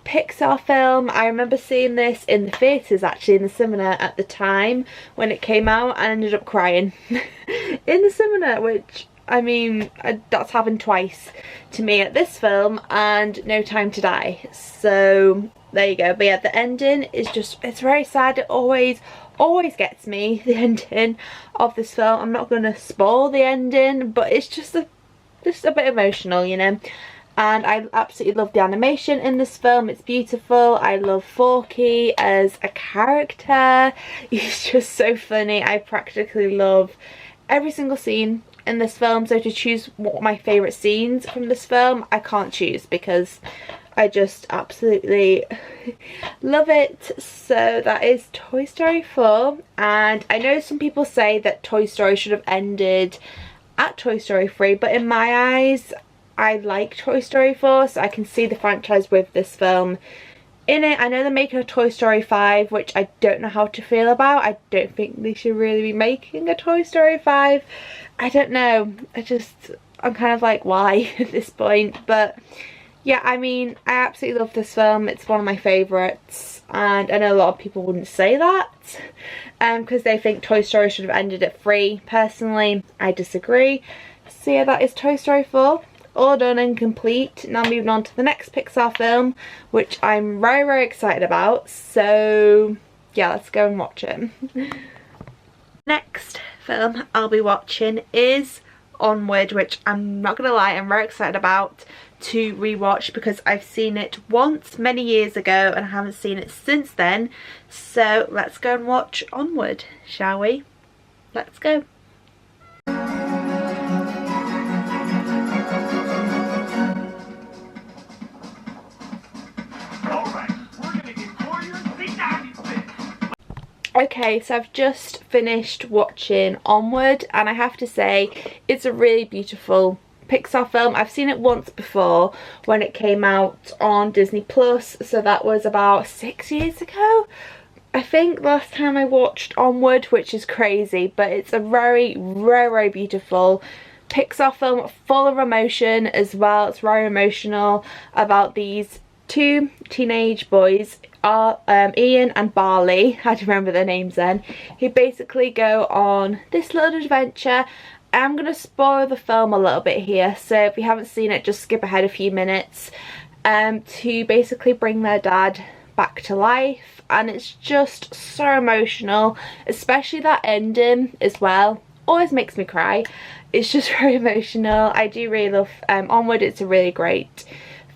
Pixar film. I remember seeing this in the theatres, actually in the cinema at the time when it came out, and I ended up crying in the cinema, which I mean that's happened twice to me at this film and No Time to Die, so there you go. But yeah, the ending is just, it's very sad. It always gets me, the ending of this film. I'm not going to spoil the ending, but it's just a bit emotional, you know. And I absolutely love the animation in this film. It's beautiful. I love Forky as a character. He's just so funny. I practically love every single scene in this film. So to choose what my favourite scenes from this film, I can't choose because I just absolutely love it. So that is Toy Story 4, and I know some people say that Toy Story should have ended at Toy Story 3, but in my eyes I like Toy Story 4, so I can see the franchise with this film in it. I know they're making a Toy Story 5, which I don't know how to feel about. I don't think they should really be making a Toy Story 5. I don't know, I'm kind of like, why at this point? But yeah, I mean, I absolutely love this film. It's one of my favourites, and I know a lot of people wouldn't say that because they think Toy Story should have ended at 3. Personally, I disagree. So yeah, that is Toy Story 4, all done and complete. Now moving on to the next Pixar film, which I'm very, very excited about. So yeah, let's go and watch it. Next film I'll be watching is Onward, which I'm not gonna lie, I'm very excited about to rewatch because I've seen it once many years ago and I haven't seen it since then. So let's go and watch Onward, shall we? Let's go. Okay, so I've just finished watching Onward, and I have to say it's a really beautiful Pixar film. I've seen it once before when it came out on Disney Plus, so that was about 6 years ago I think last time I watched Onward, which is crazy, but it's a very, very, very beautiful Pixar film, full of emotion as well. It's very emotional about these 2 teenage boys, Ian and Barley, I had to remember their names then, who basically go on this little adventure. I'm going to spoil the film a little bit here, so if you haven't seen it, just skip ahead a few minutes, to basically bring their dad back to life. And it's just so emotional, especially that ending as well. Always makes me cry. It's just very emotional. I do really love Onward. It's a really great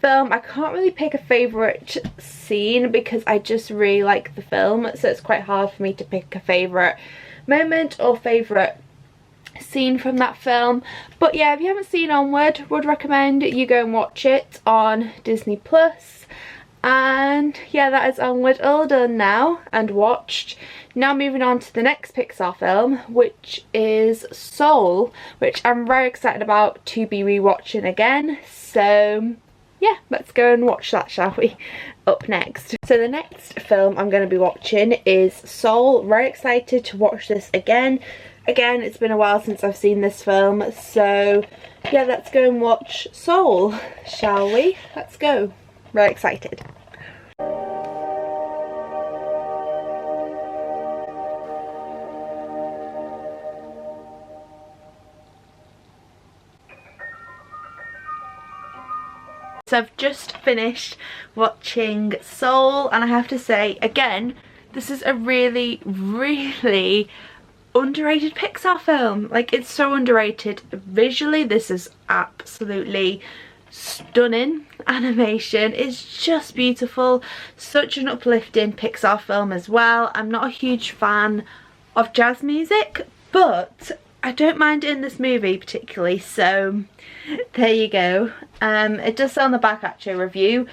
film. I can't really pick a favourite scene because I just really like the film, so it's quite hard for me to pick a favourite moment or favourite scene from that film. But yeah, if you haven't seen Onward, would recommend you go and watch it on Disney Plus. And yeah, that is Onward all done now and watched. Now moving on to the next Pixar film, which is Soul, which I'm very excited about to be rewatching again. So yeah, let's go and watch that, shall we? Up next. So the next film I'm going to be watching is Soul. Very excited to watch this again. Again, it's been a while since I've seen this film, so yeah, let's go and watch Soul, shall we? Let's go. Very excited. So I've just finished watching Soul, and I have to say, again, this is a really, really underrated Pixar film. Like, it's so underrated. Visually, this is absolutely stunning animation. It's just beautiful. Such an uplifting Pixar film as well. I'm not a huge fan of jazz music, but I don't mind it in this movie particularly, so there you go. It does say on the back actually a review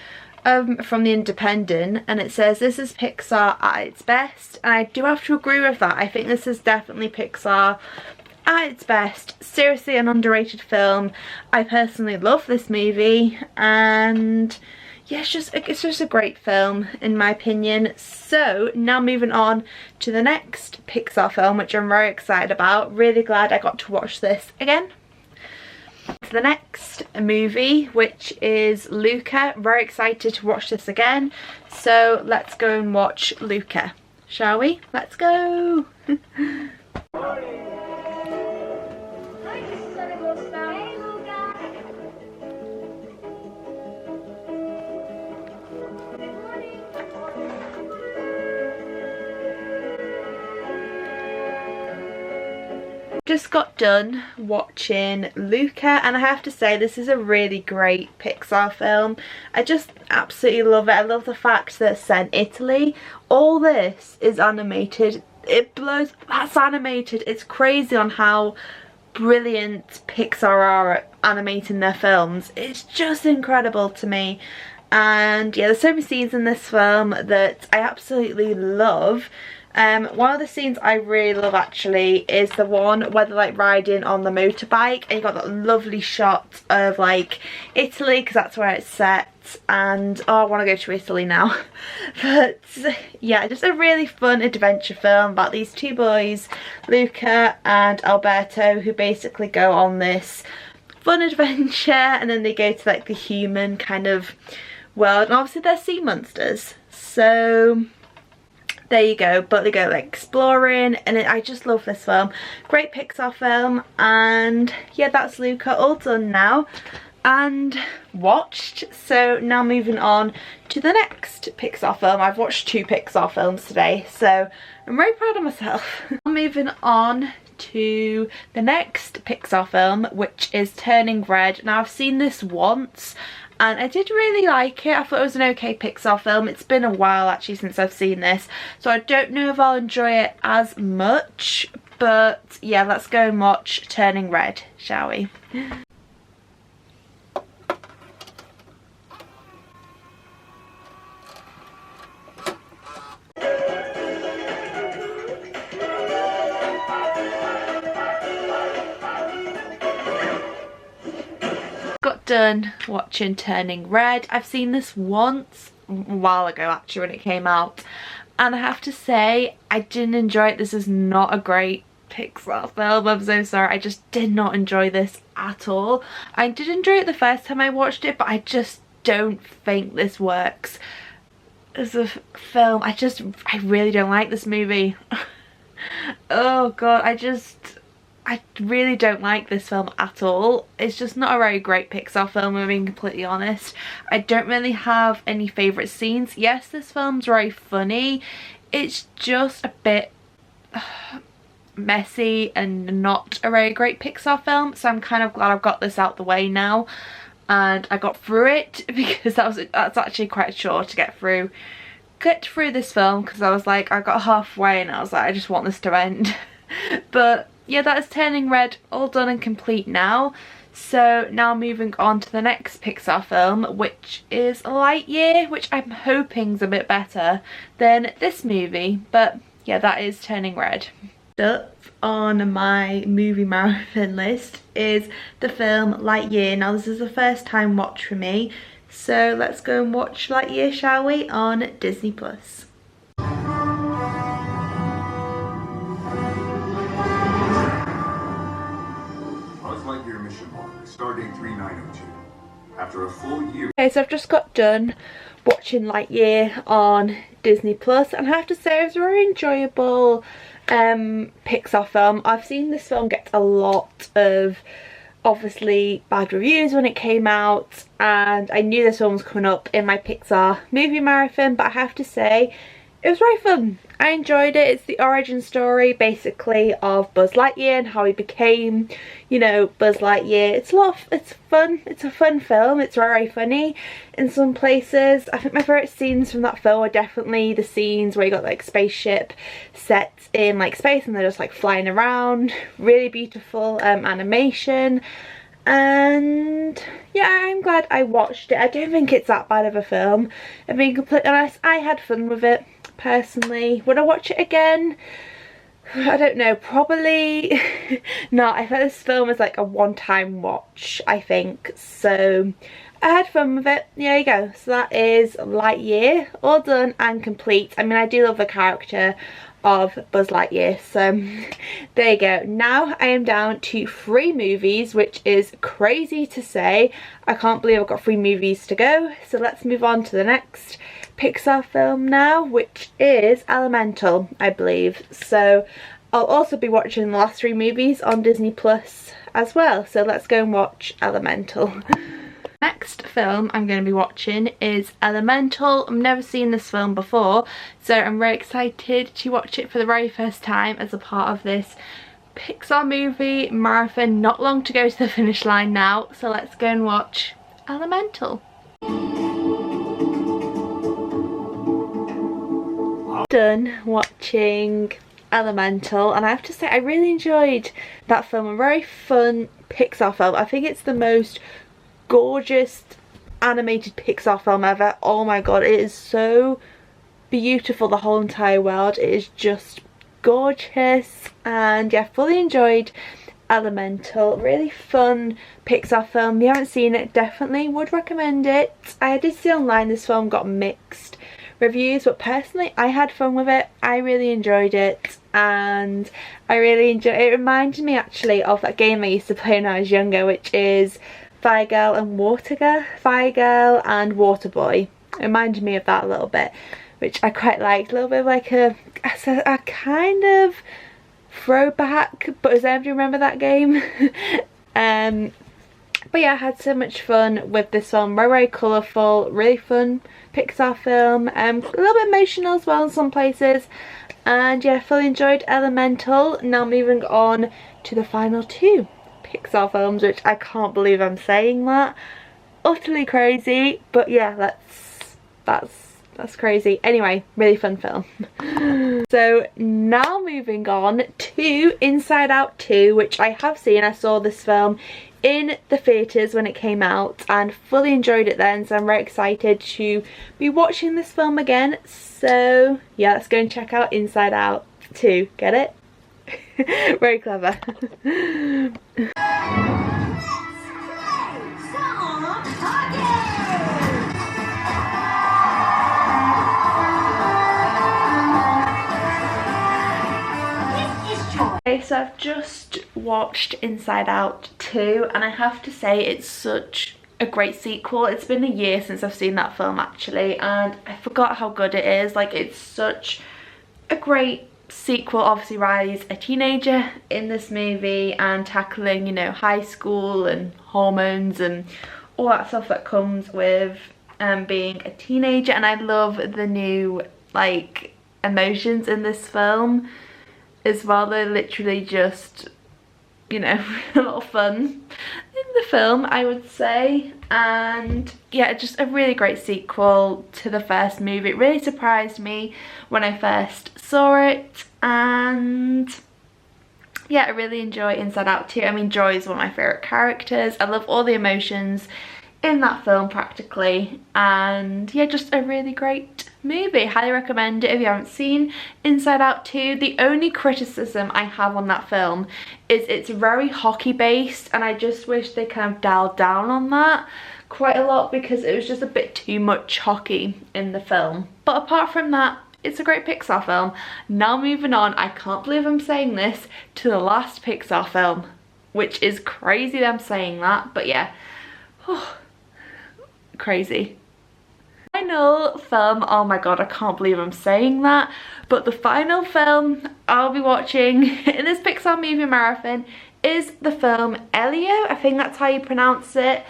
from The Independent, and it says this is Pixar at its best, and I do have to agree with that. I think this is definitely Pixar at its best. Seriously an underrated film. I personally love this movie, and yeah, it's just a great film in my opinion. So now moving on to the next Pixar film, which I'm very excited about. Really glad I got to watch this again. To the next movie, which is Luca. Very excited to watch this again. So let's go and watch Luca, shall we? Let's go. Just got done watching Luca, and I have to say this is a really great Pixar film. I just absolutely love it. I love the fact that it's set in Italy. All this is animated. It blows. That's animated. It's crazy on how brilliant Pixar are at animating their films. It's just incredible to me. And yeah, there's so many scenes in this film that I absolutely love. One of the scenes I really love actually is the one where they're like riding on the motorbike, and you got that lovely shot of like Italy, because that's where it's set. And oh, I want to go to Italy now. But yeah, just a really fun adventure film about these two boys, Luca and Alberto, who basically go on this fun adventure, and then they go to like the human kind of world, and obviously they're sea monsters, so there you go. But they go like exploring, and I just love this film. Great Pixar film. And yeah, that's Luca all done now and watched. So now moving on to the next Pixar film. I've watched 2 Pixar films today, so I'm very proud of myself. Moving on to the next Pixar film, which is Turning Red. Now I've seen this once and I did really like it. I thought it was an okay Pixar film. It's been a while actually since I've seen this, so I don't know if I'll enjoy it as much. But yeah, let's go and watch Turning Red, shall we? Got done watching Turning Red. I've seen this once, a while ago actually, when it came out, and I have to say I didn't enjoy it. This is not a great Pixar film. I'm so sorry. I just did not enjoy this at all. I did enjoy it the first time I watched it, but I just don't think this works as a film. I really don't like this movie. Oh god, I really don't like this film at all. It's just not a very great Pixar film, if I'm being completely honest. I don't really have any favourite scenes. Yes, this film's very funny. It's just a bit messy and not a very great Pixar film. So I'm kind of glad I've got this out the way now. And I got through it, because that's actually quite a chore to get through this film, because I was like, I got halfway and I was like, I just want this to end. But yeah, that is Turning Red all done and complete now. So now moving on to the next Pixar film, which is Lightyear, which I'm hoping is a bit better than this movie, but yeah, that is turning red. Up on my movie marathon list is the film Lightyear. Now this is the first time watch for me, so let's go and watch Lightyear, shall we, on Disney+. Lightyear mission log, stardate 3902. After a full year. Okay, so I've just got done watching Lightyear on Disney+, and I have to say it was a very enjoyable Pixar film. I've seen this film get a lot of obviously bad reviews when it came out, and I knew this one was coming up in my Pixar movie marathon, but I have to say it was very fun. I enjoyed it. It's the origin story basically of Buzz Lightyear and how he became, you know, Buzz Lightyear. It's fun. It's a fun film. It's very funny in some places. I think my favourite scenes from that film are definitely the scenes where you got like spaceship set in like space and they're just like flying around. Really beautiful animation. And yeah, I'm glad I watched it. I don't think it's that bad of a film. If being completely honest, I had fun with it personally. Would I watch it again? I don't know, probably not. I thought this film is like a one-time watch, I think, so I had fun with it. There you go. So that is Lightyear, all done and complete. I mean, I do love the character of Buzz Lightyear, so there you go. Now I am down to 3 movies, which is crazy to say. I can't believe I've got 3 movies to go, so let's move on to the next Pixar film now, which is Elemental, I believe. So I'll also be watching the last 3 movies on Disney Plus as well, so let's go and watch Elemental. Next film I'm going to be watching is Elemental. I've never seen this film before, so I'm very excited to watch it for the very first time as a part of this Pixar movie marathon. Not long to go to the finish line now, so let's go and watch Elemental. Done watching Elemental, and I have to say I really enjoyed that film. A very fun Pixar film. I think it's the most gorgeous animated Pixar film ever. Oh my god, it is so beautiful, the whole entire world. It is just gorgeous, and yeah, fully enjoyed Elemental. Really fun Pixar film. If you haven't seen it, definitely would recommend it. I did see online this film got mixed reviews, but personally I had fun with it. I really enjoyed it, and I really enjoyed it. It reminded me actually of that game I used to play when I was younger, which is Fire Girl and Water Boy. It reminded me of that a little bit, which I quite liked. A little bit of like a kind of throwback, but does anybody remember that game? But yeah, I had so much fun with this film. Very, very colourful, really fun Pixar film. A little bit emotional as well in some places. And yeah, fully enjoyed Elemental. Now moving on to the final 2 Pixar films, which I can't believe I'm saying that. Utterly crazy, but yeah, that's crazy. Anyway, really fun film. So now moving on to Inside Out 2, which I have seen. I saw this film in the theatres when it came out and fully enjoyed it then, so I'm very excited to be watching this film again. So yeah, let's go and check out Inside Out 2. Get it? Very clever. Okay, so I've just watched Inside Out 2, and I have to say it's such a great sequel. It's been a year since I've seen that film actually, and I forgot how good it is. Like, it's such a great sequel. Obviously Riley's a teenager in this movie and tackling, you know, high school and hormones and all that stuff that comes with being a teenager, and I love the new like emotions in this film as well. They're literally just, you know, a lot of fun in the film, I would say. And yeah, just a really great sequel to the first movie. It really surprised me when I first saw it, and yeah, I really enjoy Inside Out 2. I mean, Joy is one of my favourite characters. I love all the emotions in that film practically, and yeah, just a really great movie. Highly recommend it if you haven't seen Inside Out 2. The only criticism I have on that film is it's very hockey based, and I just wish they kind of dialed down on that quite a lot because it was just a bit too much hockey in the film. But apart from that, it's a great Pixar film. Now moving on, I can't believe I'm saying this, to the last Pixar film, which is crazy that I'm saying that, but yeah. Crazy. Final film, oh my god, I can't believe I'm saying that, but the final film I'll be watching in this Pixar movie marathon is the film Elio. I think that's how you pronounce it.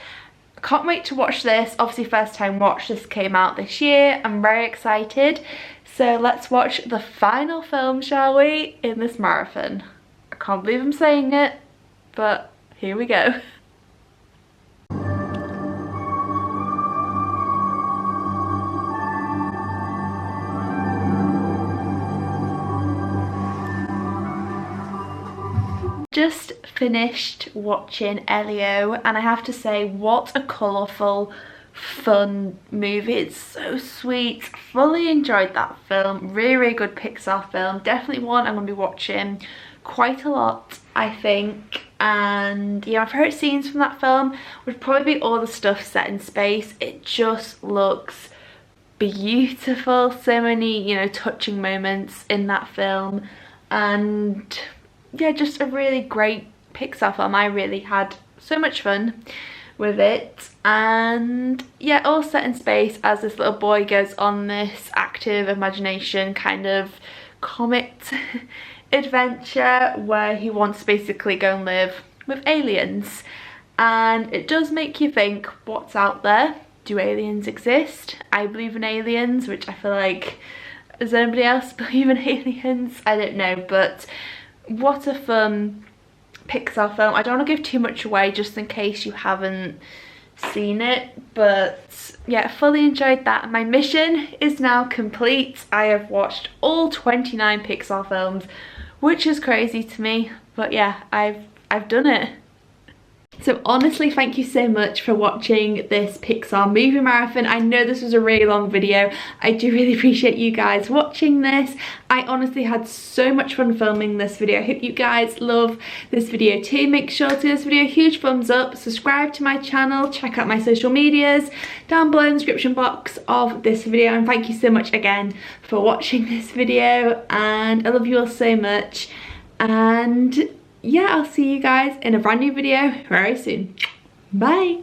Can't wait to watch this. Obviously first time watch, this came out this year. I'm very excited. So let's watch the final film, shall we, in this marathon. I can't believe I'm saying it, but here we go. Just finished watching Elio, and I have to say, what a colourful, fun movie. It's so sweet. Fully enjoyed that film. Really, really good Pixar film. Definitely one I'm going to be watching quite a lot, I think. And yeah, my favourite scenes from that film would probably be all the stuff set in space. It just looks beautiful. So many, you know, touching moments in that film, and yeah, just a really great Pixar film. I really had so much fun with it, and yeah, all set in space as this little boy goes on this active imagination kind of comet adventure where he wants to basically go and live with aliens. And it does make you think, what's out there? Do aliens exist? I believe in aliens, which I feel like, does anybody else believe in aliens? I don't know, but what a fun Pixar film. I don't want to give too much away just in case you haven't seen it, but yeah, fully enjoyed that. My mission is now complete. I have watched all 29 Pixar films, which is crazy to me, but yeah, I've done it. So honestly, thank you so much for watching this Pixar movie marathon. I know this was a really long video. I do really appreciate you guys watching this. I honestly had so much fun filming this video. I hope you guys love this video too. Make sure to give this video a huge thumbs up, subscribe to my channel, check out my social medias down below in the description box of this video, and thank you so much again for watching this video, and I love you all so much. And yeah, I'll see you guys in a brand new video very soon. Bye!